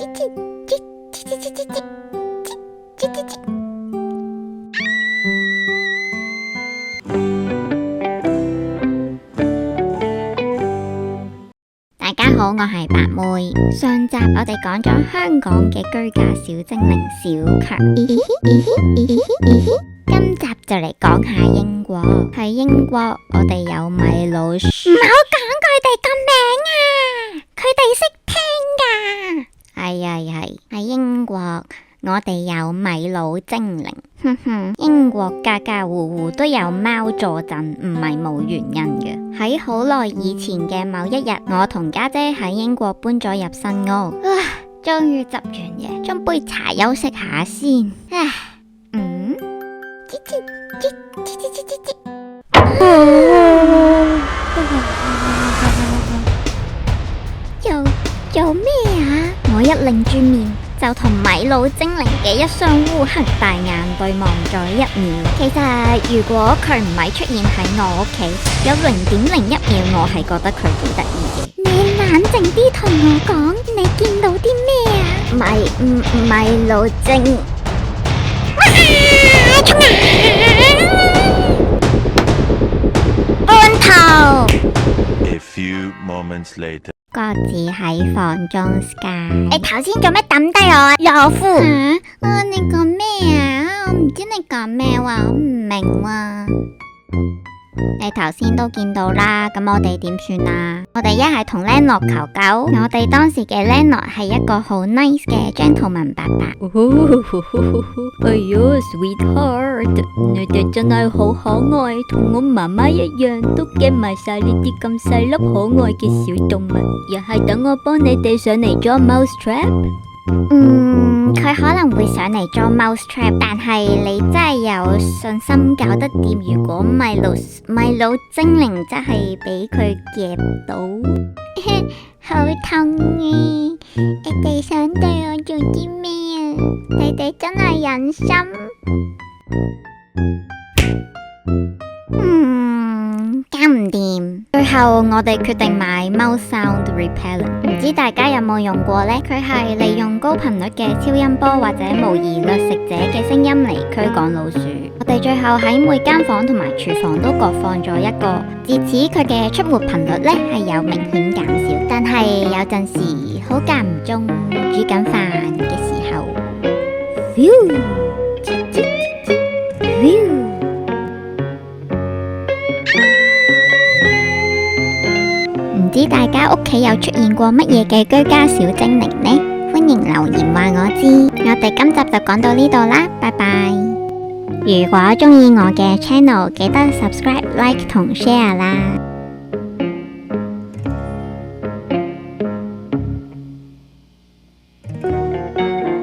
大家好，我係白妹。上集我哋講咗香港嘅居家小精靈小強，今集就嚟講下英國。喺英國，我哋有米老鼠。唔好講佢哋個名啊，佢哋識聽噶。係喺英國，我哋有米老精靈。英國家家戶戶都有貓坐鎮，唔係冇原因嘅。喺好耐以前嘅某一日，我同家姐喺英國搬咗入新屋，終於執完嘢，斟杯茶休息下先。做咩啊？我一擰住面，就同米老精靈嘅一雙烏黑大眼對望咗1秒。其實如果佢唔係出現喺我屋企，有0.01秒，我係覺得佢幾得意嘅。你冷靜啲同我講，你見到啲咩啊？米老精，搬頭。A few moments later，各自喺房中 Sky。你頭先做咩抌低我啊？懦夫！你講咩啊？我唔知你講咩話，我唔明喎。你頭先都見到啦，咁我哋點算啊？我哋一係同 landlord 求救。我哋當時嘅 landlord 係一個好 nice 嘅 gentleman 爸爸。哎喲 ，sweetheart， 你哋真係好可愛，同我媽媽一樣，都驚埋晒呢啲咁細粒可愛嘅小動物。又係等我幫你哋上嚟裝 mouse trap。佢可能會上嚟做 mouse trap， 但係你真係有信心搞得掂？如果米老精靈真係俾佢夾到，好痛啊！你哋想對我做啲咩啊？你哋真係忍心？搞唔掂。最後我哋決定買 mouse sound repellent， 唔知大家有冇用過呢？佢係利用高頻率嘅超音波或者模擬掠食者嘅聲音嚟驅趕老鼠。我哋最後喺每間房同埋廚房都各放咗一個，自此佢嘅出沒頻率呢係有明顯減少。但係有陣時好間唔中煮緊飯嘅時候，唔知大家屋企有出現過乜嘢嘅居家小精靈呢？歡迎留言話我知。我哋今集就講到呢度啦，拜拜。如果中意我嘅 channel，記得 subscribe、like 同 share 啦。